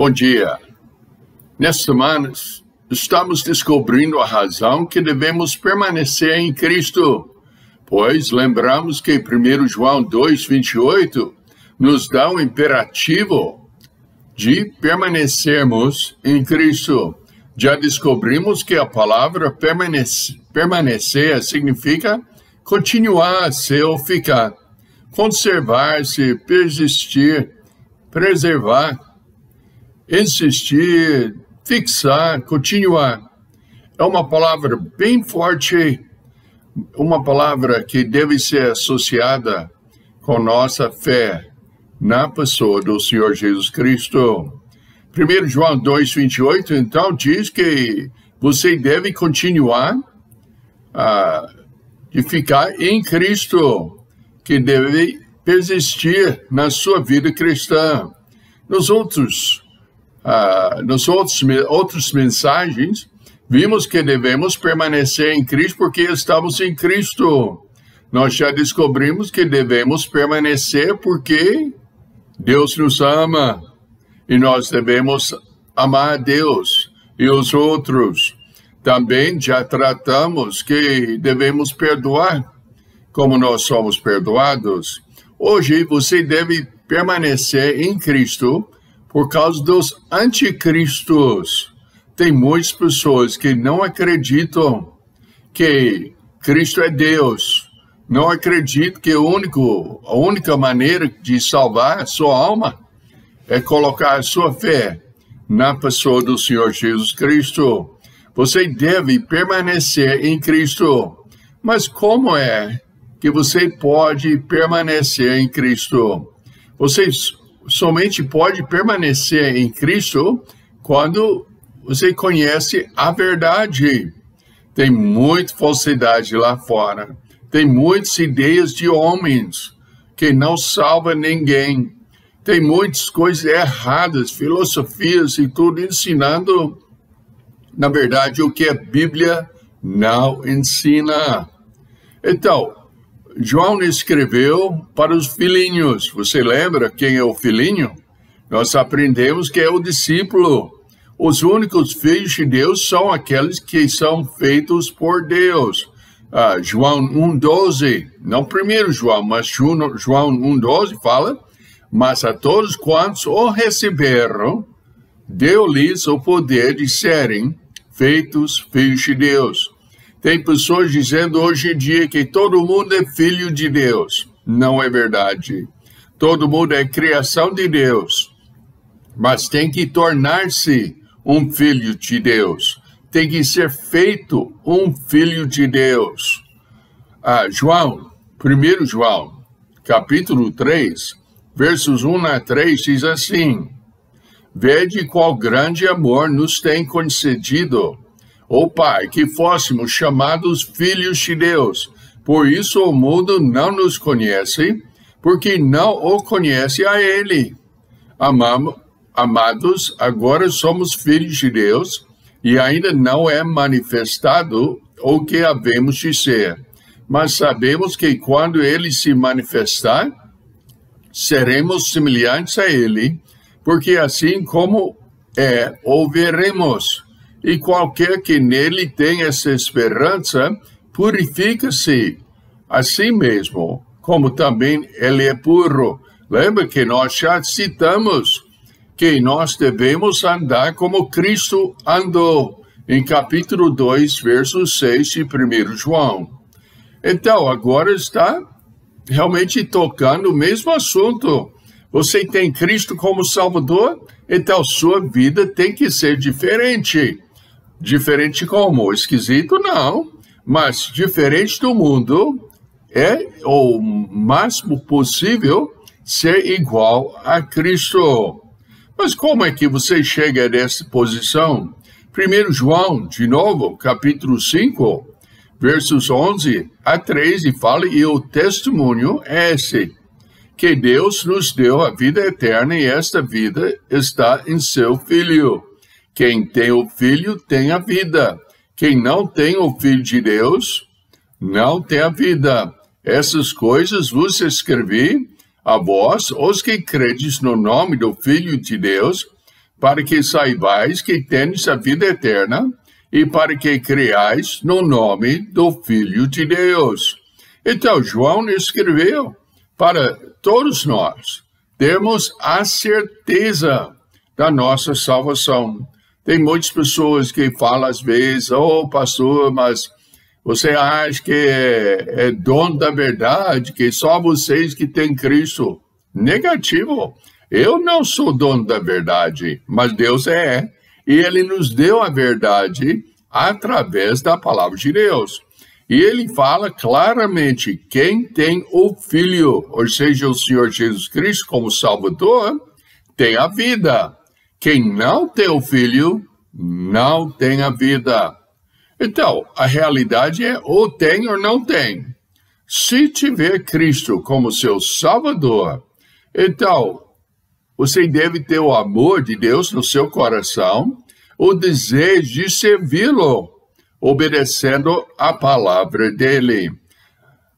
Bom dia. Nesta semana, estamos descobrindo a razão que devemos permanecer em Cristo, pois lembramos que 1 João 2:28 nos dá um imperativo de permanecermos em Cristo. Já descobrimos que a palavra permanecer significa continuar, ser ou ficar, conservar-se, persistir, preservar, insistir, fixar, continuar. É uma palavra bem forte, uma palavra que deve ser associada com nossa fé na pessoa do Senhor Jesus Cristo. 1 João 2:28, então, diz que você deve continuar de ficar em Cristo, que deve persistir na sua vida cristã. Nos outros mensagens, vimos que devemos permanecer em Cristo porque estamos em Cristo. Nós já descobrimos que devemos permanecer porque Deus nos ama e nós devemos amar a Deus e os outros. Também já tratamos que devemos perdoar como nós somos perdoados. Hoje você deve permanecer em Cristo por causa dos anticristos. Tem muitas pessoas que não acreditam que Cristo é Deus. Não acreditam que a única maneira de salvar a sua alma é colocar a sua fé na pessoa do Senhor Jesus Cristo. Você deve permanecer em Cristo. Mas como é que você pode permanecer em Cristo? Você somente pode permanecer em Cristo quando você conhece a verdade. Tem muita falsidade lá fora. Tem muitas ideias de homens que não salvam ninguém. Tem muitas coisas erradas, filosofias e tudo ensinando, na verdade, o que a Bíblia não ensina. Então, João escreveu para os filhinhos. Você lembra quem é o filhinho? Nós aprendemos que é o discípulo. Os únicos filhos de Deus são aqueles que são feitos por Deus. João 1:12, não 1 João, mas João 1:12 fala: mas a todos quantos o receberam, deu-lhes o poder de serem feitos filhos de Deus. Tem pessoas dizendo hoje em dia que todo mundo é filho de Deus. Não é verdade. Todo mundo é criação de Deus. Mas tem que tornar-se um filho de Deus. Tem que ser feito um filho de Deus. 1 João, capítulo 3, versos 1-3, diz assim: vede qual grande amor nos tem concedido o Pai, que fôssemos chamados filhos de Deus. Por isso o mundo não nos conhece, porque não o conhece a Ele. Amados, agora somos filhos de Deus, e ainda não é manifestado o que havemos de ser. Mas sabemos que quando Ele se manifestar, seremos semelhantes a Ele, porque assim como o veremos. E qualquer que nele tem essa esperança, purifica-se a si mesmo, como também ele é puro. Lembra que nós já citamos que nós devemos andar como Cristo andou, em capítulo 2, verso 6 de 1 João. Então, agora está realmente tocando o mesmo assunto. Você tem Cristo como Salvador, então sua vida tem que ser diferente. Diferente como? Esquisito? Não. Mas diferente do mundo é o máximo possível ser igual a Cristo. Mas como é que você chega nessa posição? 1 João, de novo, capítulo 5, versos 11-13, fala: e o testemunho é esse, que Deus nos deu a vida eterna e esta vida está em seu Filho. Quem tem o Filho tem a vida. Quem não tem o Filho de Deus não tem a vida. Essas coisas vos escrevi a vós, os que credes no nome do Filho de Deus, para que saibais que tendes a vida eterna e para que creiais no nome do Filho de Deus. Então, João escreveu para todos nós termos a certeza da nossa salvação. Tem muitas pessoas que falam às vezes, pastor, mas você acha que é dono da verdade, que só vocês que têm Cristo? Negativo. Eu não sou dono da verdade, mas Deus é. E Ele nos deu a verdade através da palavra de Deus. E Ele fala claramente, quem tem o Filho, ou seja, o Senhor Jesus Cristo como Salvador, tem a vida. Quem não tem o Filho, não tem a vida. Então, a realidade é ou tem ou não tem. Se tiver Cristo como seu Salvador, então, você deve ter o amor de Deus no seu coração, o desejo de servi-lo, obedecendo a palavra dele.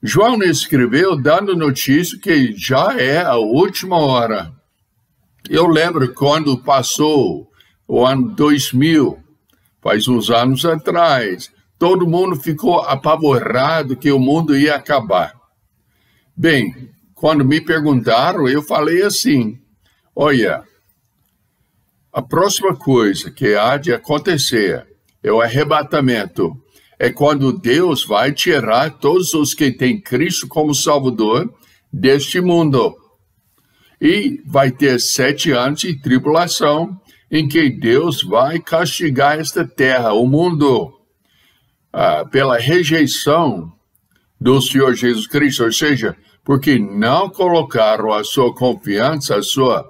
João escreveu dando notícia que já é a última hora. Eu lembro quando passou o ano 2000, faz uns anos atrás, todo mundo ficou apavorado que o mundo ia acabar. Bem, quando me perguntaram, eu falei assim, olha, a próxima coisa que há de acontecer é o arrebatamento. É quando Deus vai tirar todos os que têm Cristo como Salvador deste mundo. E vai ter 7 anos de tribulação em que Deus vai castigar esta terra, o mundo, pela rejeição do Senhor Jesus Cristo, ou seja, porque não colocaram a sua confiança, a sua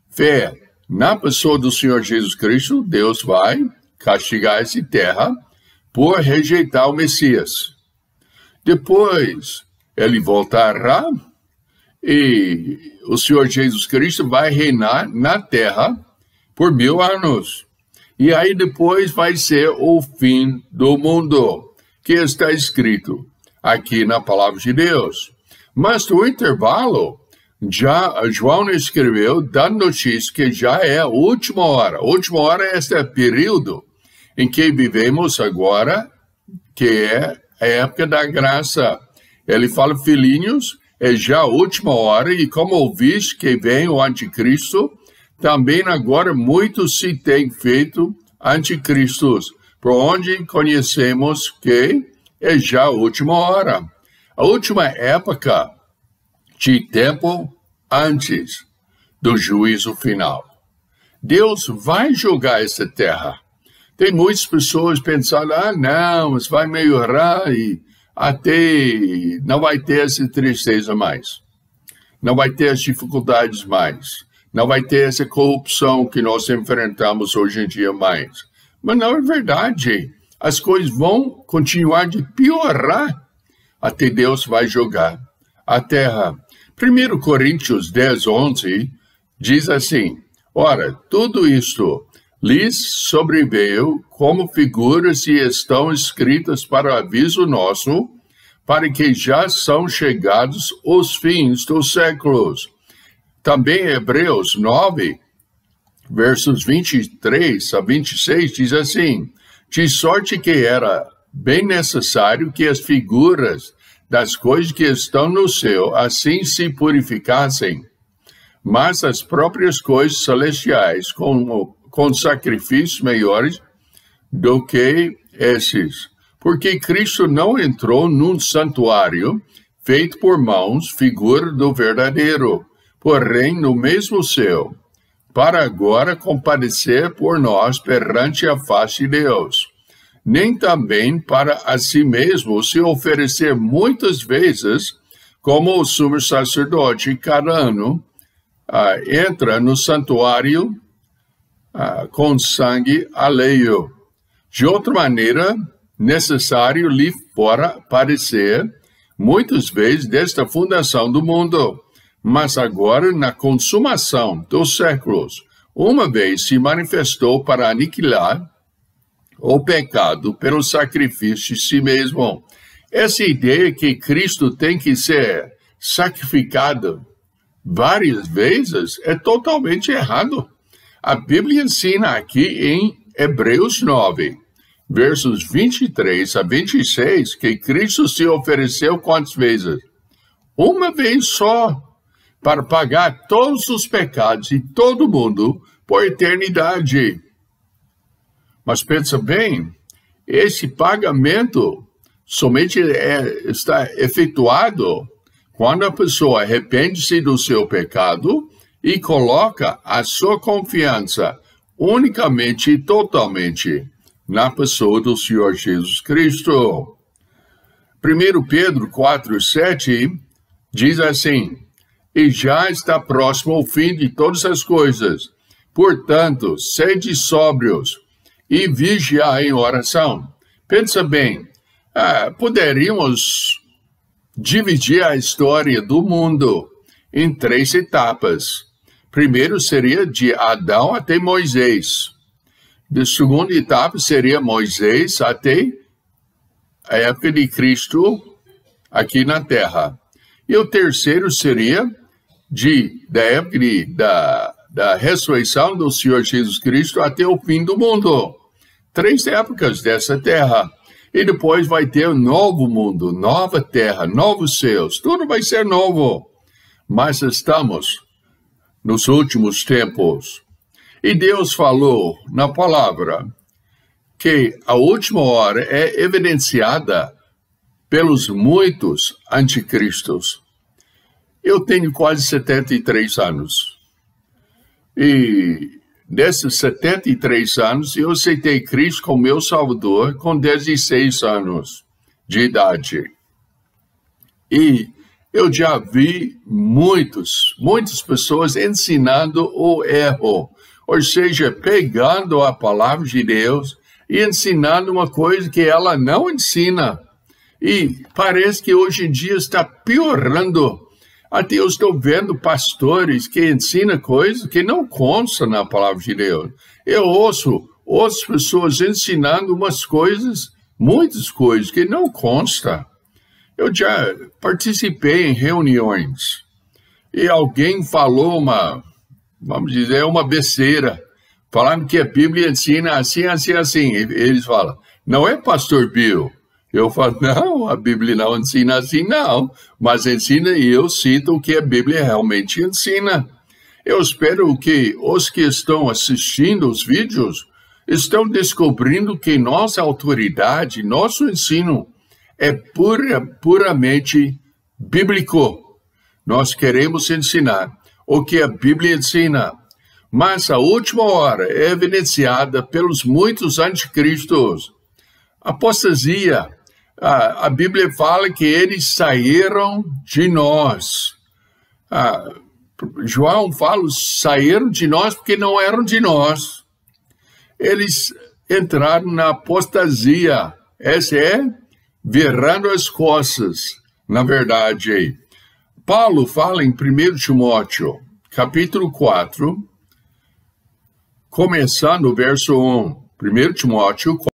fé na pessoa do Senhor Jesus Cristo, Deus vai castigar essa terra por rejeitar o Messias. Depois, ele voltará e o Senhor Jesus Cristo vai reinar na terra por 1000 anos. E aí depois vai ser o fim do mundo, que está escrito aqui na palavra de Deus. Mas no intervalo, já João escreveu, dando notícia que já é a última hora. A última hora é este período em que vivemos agora, que é a época da graça. Ele fala, filhinhos, é já a última hora, e como ouviste que vem o anticristo, também agora muitos se têm feito anticristos, por onde conhecemos que é já a última hora. A última época de tempo antes do juízo final. Deus vai julgar essa terra. Tem muitas pessoas pensando, não, mas vai melhorar e até não vai ter essa tristeza mais. Não vai ter as dificuldades mais. Não vai ter essa corrupção que nós enfrentamos hoje em dia mais. Mas não é verdade. As coisas vão continuar de piorar até Deus vai julgar a terra. 1 Coríntios 10, 11 diz assim, ora, tudo isto lhes sobreveio como figuras e estão escritas para aviso nosso, para que já são chegados os fins dos séculos. Também Hebreus 9, versos 23 a 26, diz assim, de sorte que era bem necessário que as figuras das coisas que estão no céu assim se purificassem, mas as próprias coisas celestiais com sacrifícios maiores do que esses. Porque Cristo não entrou num santuário feito por mãos, figura do verdadeiro, porém no mesmo céu, para agora compadecer por nós perante a face de Deus. Nem também para a si mesmo se oferecer muitas vezes, como o sumo sacerdote cada ano entra no santuário com sangue alheio. De outra maneira, necessário lhe fora parecer, muitas vezes desta fundação do mundo, mas agora na consumação dos séculos, uma vez se manifestou para aniquilar o pecado pelo sacrifício de si mesmo. Essa ideia que Cristo tem que ser sacrificado várias vezes é totalmente errado. A Bíblia ensina aqui em Hebreus 9, versos 23 a 26, que Cristo se ofereceu quantas vezes? Uma vez só, para pagar todos os pecados de todo mundo por eternidade. Mas pensa bem, esse pagamento somente está efetuado quando a pessoa arrepende-se do seu pecado e coloca a sua confiança unicamente e totalmente na pessoa do Senhor Jesus Cristo. 1 Pedro 4:7 diz assim: e já está próximo o fim de todas as coisas. Portanto, sede sóbrios e vigiai em oração. Pensa bem, poderíamos dividir a história do mundo em 3 etapas. Primeiro seria de Adão até Moisés. A segunda etapa seria Moisés até a época de Cristo aqui na Terra. E o terceiro seria da época da ressurreição do Senhor Jesus Cristo até o fim do mundo. 3 épocas dessa terra. E depois vai ter um novo mundo, nova terra, novos céus. Tudo vai ser novo. Mas estamos nos últimos tempos. E Deus falou na palavra que a última hora é evidenciada pelos muitos anticristos. Eu tenho quase 73 anos. E desses 73 anos, eu aceitei Cristo como meu Salvador com 16 anos de idade. E eu já vi muitas pessoas ensinando o erro. Ou seja, pegando a palavra de Deus e ensinando uma coisa que ela não ensina. E parece que hoje em dia está piorando. Até eu estou vendo pastores que ensinam coisas que não constam na palavra de Deus. Eu ouço outras pessoas ensinando muitas coisas que não constam. Eu já participei em reuniões e alguém falou uma besteira, falando que a Bíblia ensina assim, assim, assim. Eles falam, não é pastor Bill? Eu falo, não, a Bíblia não ensina assim, não. Mas ensina e eu cito o que a Bíblia realmente ensina. Eu espero que os que estão assistindo os vídeos estão descobrindo que nossa autoridade, nosso ensino é puramente bíblico. Nós queremos ensinar o que a Bíblia ensina. Mas a última hora é evidenciada pelos muitos anticristos. Apostasia. A Bíblia fala que eles saíram de nós. João fala, saíram de nós porque não eram de nós. Eles entraram na apostasia. Essa é virando as costas, na verdade. Paulo fala em 1 Timóteo, capítulo 4, começando o verso 1. 1 Timóteo 4.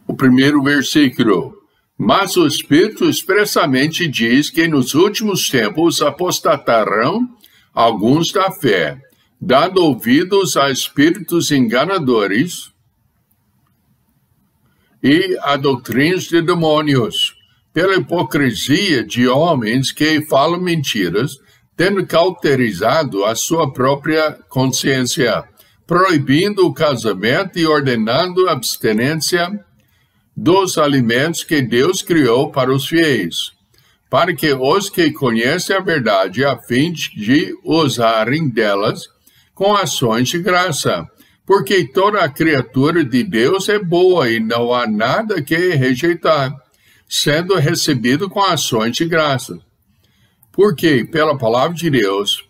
O primeiro versículo. Mas o Espírito expressamente diz que nos últimos tempos apostatarão alguns da fé, dando ouvidos a espíritos enganadores e a doutrinas de demônios, pela hipocrisia de homens que falam mentiras, tendo cauterizado a sua própria consciência, proibindo o casamento e ordenando a abstinência dos alimentos que Deus criou para os fiéis, para que os que conhecem a verdade, a fim de usarem delas com ações de graça, porque toda a criatura de Deus é boa e não há nada que rejeitar, sendo recebido com ações de graça. Porque pela palavra de Deus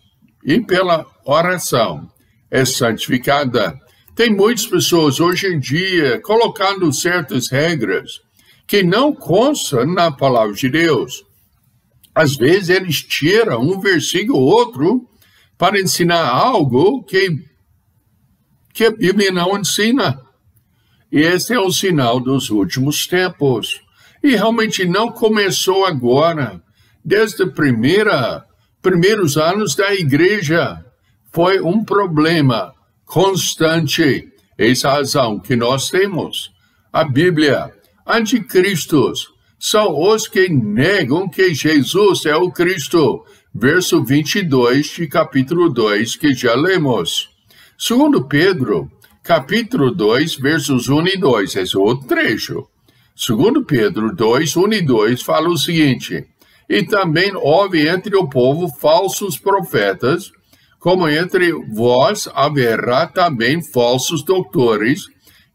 e pela oração é santificada. Tem muitas pessoas hoje em dia colocando certas regras que não constam na palavra de Deus. Às vezes eles tiram um versículo ou outro para ensinar algo que a Bíblia não ensina. E esse é o sinal dos últimos tempos. E realmente não começou agora. Desde os primeiros anos da igreja, foi um problema constante. Essa razão que nós temos. A Bíblia, anticristos, são os que negam que Jesus é o Cristo. Verso 22 de capítulo 2, que já lemos. Segundo Pedro, capítulo 2, versos 1 e 2, esse é outro trecho. Segundo Pedro 2, 1 e 2, fala o seguinte: e também houve entre o povo falsos profetas, como entre vós haverá também falsos doutores,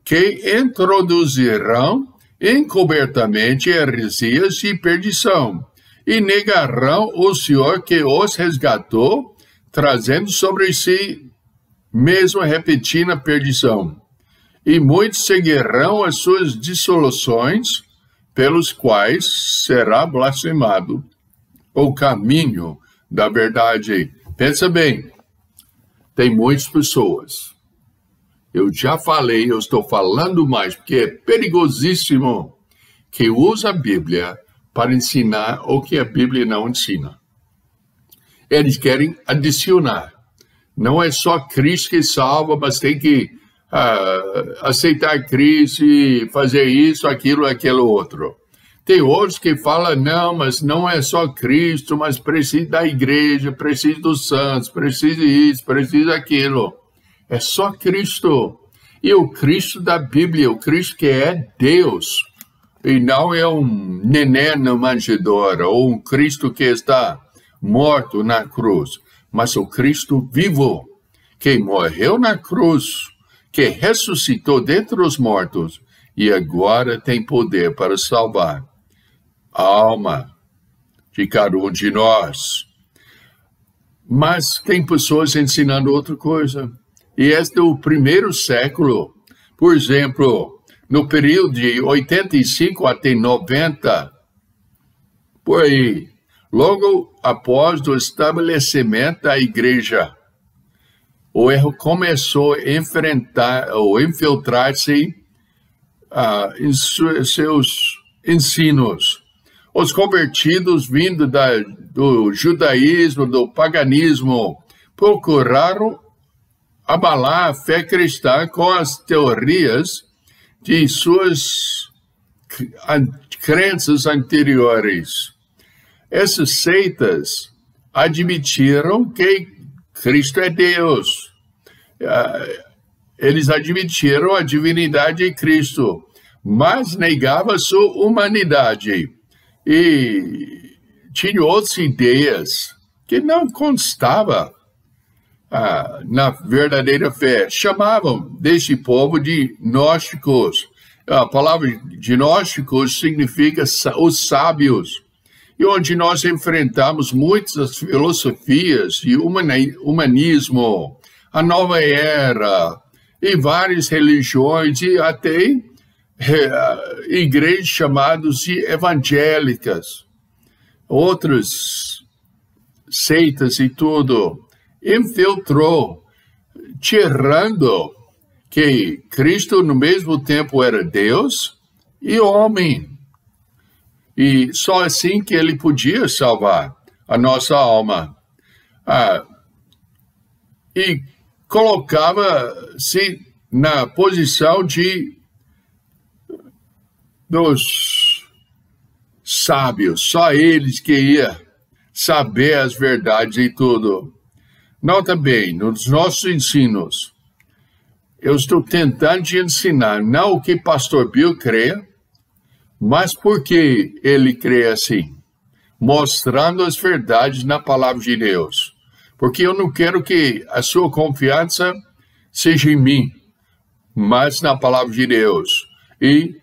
que introduzirão encobertamente heresias e perdição, e negarão o Senhor que os resgatou, trazendo sobre si mesmo repetida perdição. E muitos seguirão as suas dissoluções, pelos quais será blasfemado o caminho da verdade. Pensa bem, tem muitas pessoas. Eu já falei, eu estou falando mais, porque é perigosíssimo, que usa a Bíblia para ensinar o que a Bíblia não ensina. Eles querem adicionar. Não é só Cristo que salva, mas tem que aceitar Cristo e fazer isso, aquilo outro. Tem outros que falam, não, mas não é só Cristo, mas precisa da igreja, precisa dos santos, precisa isso, precisa aquilo. É só Cristo. E o Cristo da Bíblia, o Cristo que é Deus. E não é um neném na manjedoura, ou um Cristo que está morto na cruz. Mas o Cristo vivo, que morreu na cruz, que ressuscitou dentre os mortos, e agora tem poder para salvar a alma de cada um de nós. Mas tem pessoas ensinando outra coisa. E é do primeiro século. Por exemplo, no período de 85 até 90, por aí, logo após o estabelecimento da igreja, o erro começou a enfrentar ou infiltrar-se em seus ensinos. Os convertidos vindo do judaísmo, do paganismo, procuraram abalar a fé cristã com as teorias de suas crenças anteriores. Essas seitas admitiram que Cristo é Deus. Eles admitiram a divindade de Cristo, mas negavam a sua humanidade. E tinham outras ideias que não constavam na verdadeira fé. Chamavam desse povo de gnósticos. A palavra gnósticos significa os sábios. E onde nós enfrentamos muitas filosofias de humanismo, a nova era, e várias religiões, e até igrejas chamadas de evangélicas, outras seitas e tudo, infiltrou, tirando que Cristo no mesmo tempo era Deus e homem. E só assim que ele podia salvar a nossa alma. E colocava-se na posição dos sábios, só eles que iam saber as verdades e tudo. Nota bem, nos nossos ensinos, eu estou tentando te ensinar, não o que pastor Bill crê, mas por que ele crê assim? Mostrando as verdades na palavra de Deus. Porque eu não quero que a sua confiança seja em mim, mas na palavra de Deus. E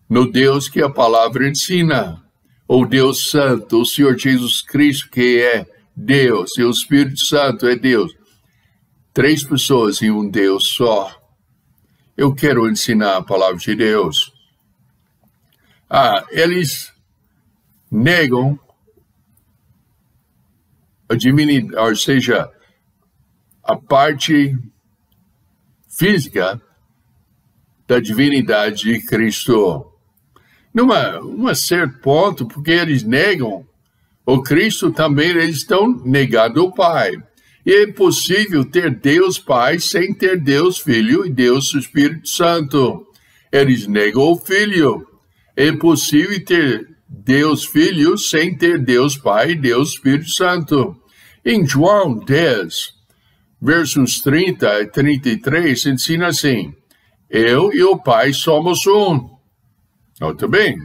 no Deus que a palavra ensina. O Deus Santo, o Senhor Jesus Cristo, que é Deus, e o Espírito Santo é Deus. 3 pessoas em um Deus só. Eu quero ensinar a palavra de Deus. Eles negam a divindade, ou seja, a parte física da divindade de Cristo. Num certo ponto, porque eles negam o Cristo, também eles estão negando o Pai. E é impossível ter Deus Pai sem ter Deus Filho e Deus Espírito Santo. Eles negam o Filho. É impossível ter Deus Filho sem ter Deus Pai e Deus Espírito Santo. Em João 10, versos 30 e 33, ensina assim: eu e o Pai somos um. Muito bem.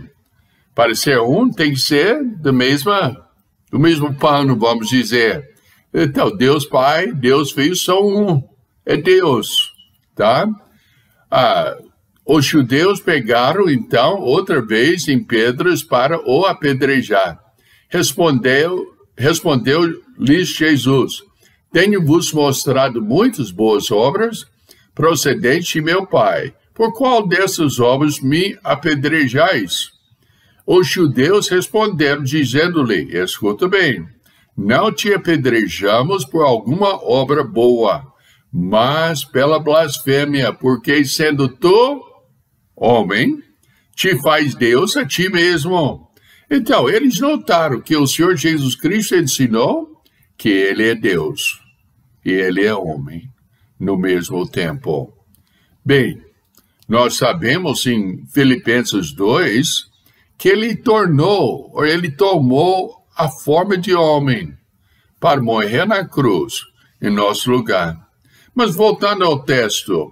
Para ser um, tem que ser do mesmo pano, vamos dizer. Então, Deus Pai, Deus Filho são um. É Deus, tá? Os judeus pegaram, então, outra vez em pedras para o apedrejar. Respondeu-lhes Jesus: tenho-vos mostrado muitas boas obras procedentes de meu Pai. Por qual dessas obras me apedrejais? Os judeus responderam, dizendo-lhe: escuta bem, não te apedrejamos por alguma obra boa, mas pela blasfêmia, porque sendo tu homem, te faz Deus a ti mesmo. Então, eles notaram que o Senhor Jesus Cristo ensinou que Ele é Deus e Ele é homem no mesmo tempo. Bem, nós sabemos em Filipenses 2 que Ele tomou a forma de homem para morrer na cruz em nosso lugar. Mas voltando ao texto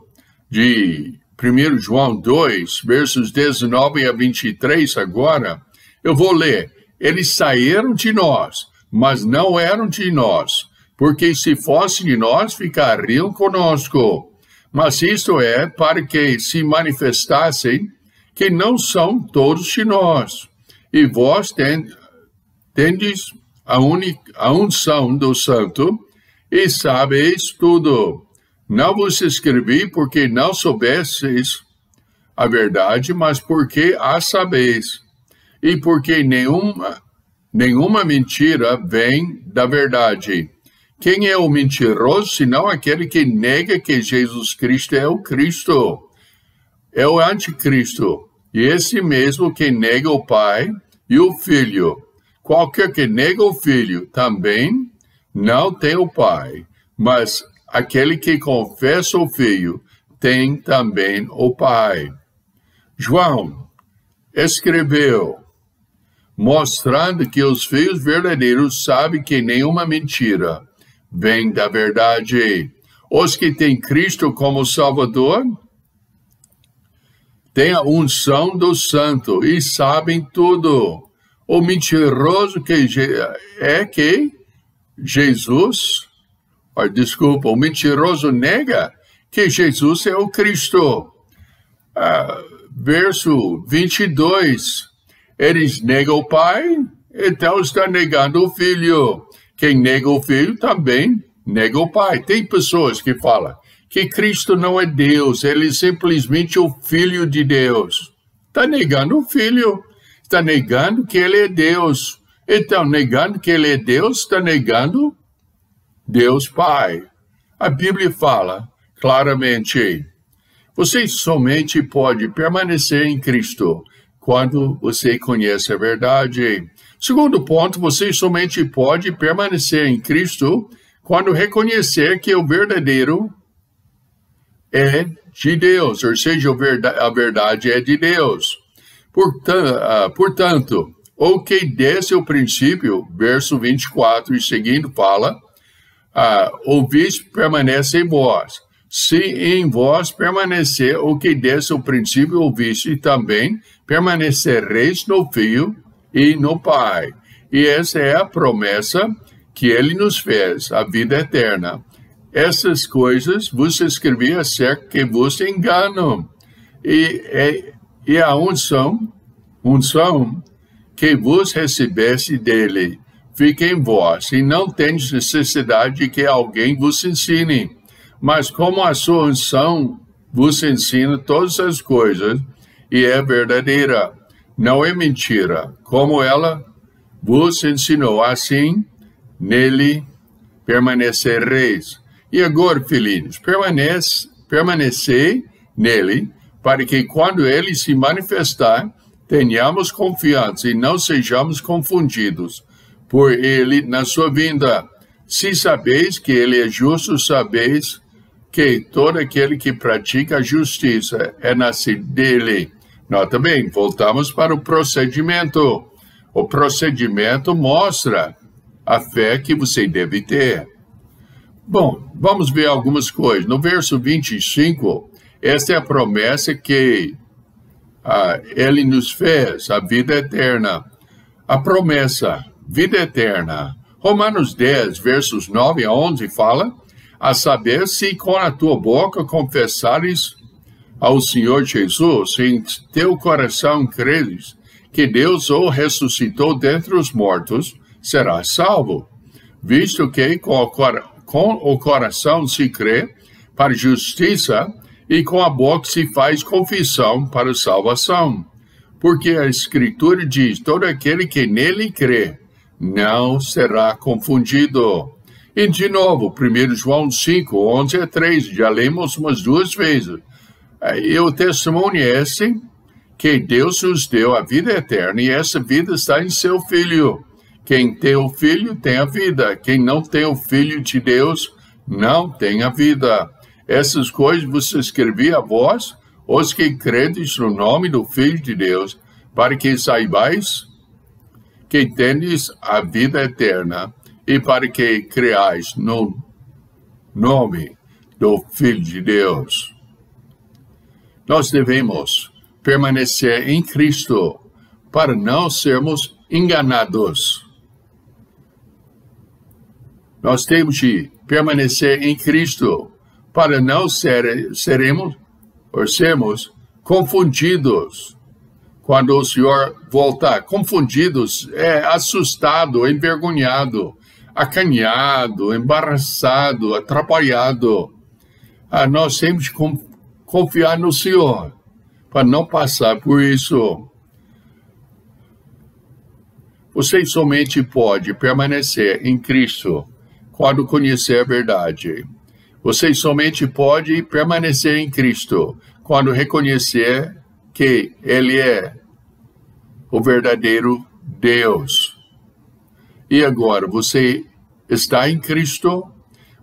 de 1 João 2, versos 19 a 23 agora, eu vou ler. Eles saíram de nós, mas não eram de nós, porque se fossem de nós, ficariam conosco. Mas isto é para que se manifestassem que não são todos de nós. E vós tendes a unção do Santo e sabeis tudo. Não vos escrevi porque não soubesseis a verdade, mas porque a sabeis. E porque nenhuma mentira vem da verdade. Quem é o mentiroso, senão aquele que nega que Jesus Cristo é o Cristo? É o anticristo. E esse mesmo que nega o Pai e o Filho. Qualquer que nega o Filho também não tem o Pai. Mas aquele que confessa o Filho tem também o Pai. João escreveu, mostrando que os filhos verdadeiros sabem que nenhuma mentira vem da verdade. Os que têm Cristo como Salvador têm a unção do Santo e sabem tudo. O mentiroso o mentiroso nega que Jesus é o Cristo. Verso 22, eles negam o Pai, então está negando o Filho. Quem nega o Filho também nega o Pai. Tem pessoas que falam que Cristo não é Deus, ele é simplesmente o Filho de Deus. Está negando o Filho, está negando que ele é Deus. Então, negando que ele é Deus, está negando Deus Pai. A Bíblia fala claramente, você somente pode permanecer em Cristo quando você conhece a verdade. Segundo ponto, você somente pode permanecer em Cristo quando reconhecer que o verdadeiro é de Deus, ou seja, a verdade é de Deus. Portanto, o que desde o princípio, verso 24 e seguindo fala, ouvis permanece em vós. Se em vós permanecer o que desde o princípio ouviste, também permanecereis no Filho e no Pai. E essa é a promessa que ele nos fez, a vida eterna. Essas coisas vos escrevi acerca que vos enganam. E a unção que vos recebesse dele fica em vós, e não tendes necessidade de que alguém vos ensine. Mas como a sua unção vos ensina todas as coisas, e é verdadeira, não é mentira, como ela vos ensinou, assim nele permanecereis. E agora, filhinhos, permanecei nele, para que quando ele se manifestar, tenhamos confiança e não sejamos confundidos por ele na sua vinda. Se sabeis que ele é justo, sabeis que todo aquele que pratica a justiça é nascido dele. Nota bem, voltamos para o procedimento. O procedimento mostra a fé que você deve ter. Bom, vamos ver algumas coisas. No verso 25, esta é a promessa que ele nos fez, a vida eterna. A promessa, vida eterna. Romanos 10, versos 9 a 11 fala: a saber, se com a tua boca confessares ao Senhor Jesus, se em teu coração creres que Deus o ressuscitou dentre os mortos, serás salvo. Visto que com o coração se crê para justiça e com a boca se faz confissão para salvação. Porque a Escritura diz: todo aquele que nele crê não será confundido. E de novo, 1 João 5, 11 a 13, já lemos umas 2 vezes. E o testemunho é esse, que Deus nos deu a vida eterna, e essa vida está em seu Filho. Quem tem o Filho tem a vida. Quem não tem o Filho de Deus não tem a vida. Essas coisas você escrevi a vós, os que credes no nome do Filho de Deus, para que saibais que tendes a vida eterna, e para que creais no nome do Filho de Deus. Nós devemos permanecer em Cristo para não sermos enganados. Nós temos de permanecer em Cristo para não sermos confundidos. Quando o Senhor voltar, confundidos, assustado, envergonhado, acanhado, embaraçado, atrapalhado. Nós temos de confiar no Senhor para não passar por isso. Você somente pode permanecer em Cristo quando conhecer a verdade. Você somente pode permanecer em Cristo quando reconhecer que Ele é o verdadeiro Deus. E agora, você está em Cristo?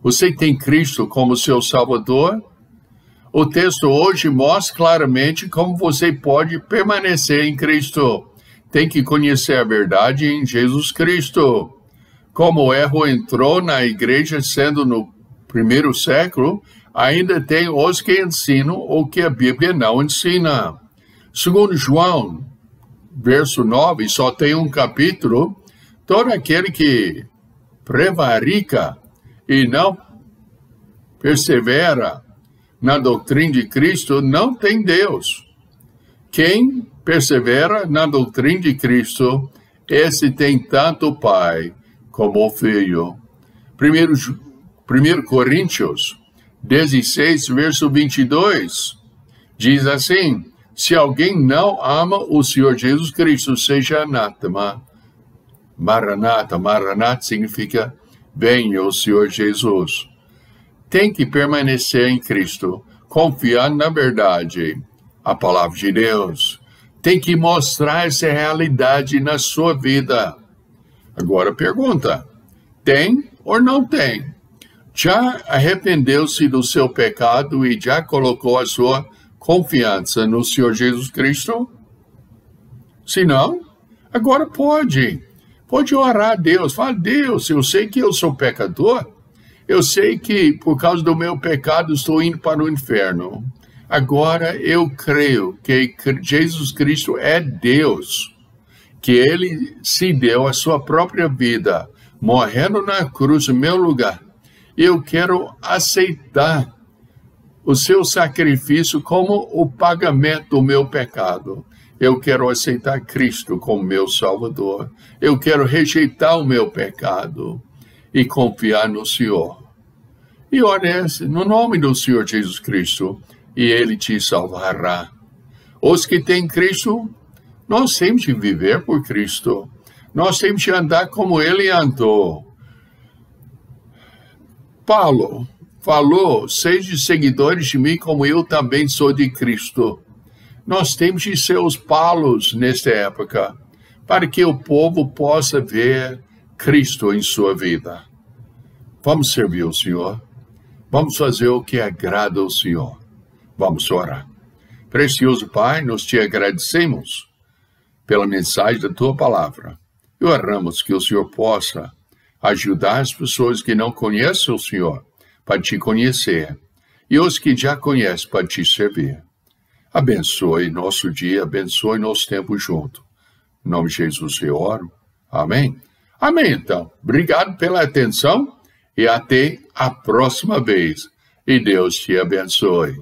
Você tem Cristo como seu Salvador? O texto hoje mostra claramente como você pode permanecer em Cristo. Tem que conhecer a verdade em Jesus Cristo. Como o erro entrou na igreja sendo no primeiro século, ainda tem os que ensinam o que a Bíblia não ensina. Segundo João, verso 9, só tem um capítulo. Todo aquele que prevarica e não persevera na doutrina de Cristo não tem Deus. Quem persevera na doutrina de Cristo, esse tem tanto o Pai como o Filho. 1 Coríntios 16, verso 22, diz assim: se alguém não ama o Senhor Jesus Cristo, seja anátema. Maranata, Maranata significa venha o Senhor Jesus. Tem que permanecer em Cristo, confiar na verdade, a palavra de Deus. Tem que mostrar essa realidade na sua vida. Agora pergunta, tem ou não tem? Já arrependeu-se do seu pecado e já colocou a sua confiança no Senhor Jesus Cristo? Se não, agora pode orar a Deus. Fala: Deus, eu sei que eu sou pecador, eu sei que por causa do meu pecado estou indo para o inferno. Agora eu creio que Jesus Cristo é Deus, que Ele se deu a sua própria vida, morrendo na cruz em meu lugar. Eu quero aceitar o seu sacrifício como o pagamento do meu pecado. Eu quero aceitar Cristo como meu Salvador. Eu quero rejeitar o meu pecado e confiar no Senhor. E ore no nome do Senhor Jesus Cristo, e Ele te salvará. Os que têm Cristo, nós temos de viver por Cristo. Nós temos de andar como Ele andou. Paulo falou: sede seguidores de mim como eu também sou de Cristo. Nós temos de ser os Paulos nesta época, para que o povo possa ver Cristo em sua vida. Vamos servir o Senhor. Vamos fazer o que agrada ao Senhor. Vamos orar. Precioso Pai, nós te agradecemos pela mensagem da tua palavra. E oramos que o Senhor possa ajudar as pessoas que não conhecem o Senhor para te conhecer e os que já conhecem para te servir. Abençoe nosso dia, abençoe nosso tempo junto. Em nome de Jesus eu oro. Amém? Amém, então. Obrigado pela atenção e até a próxima vez. E Deus te abençoe.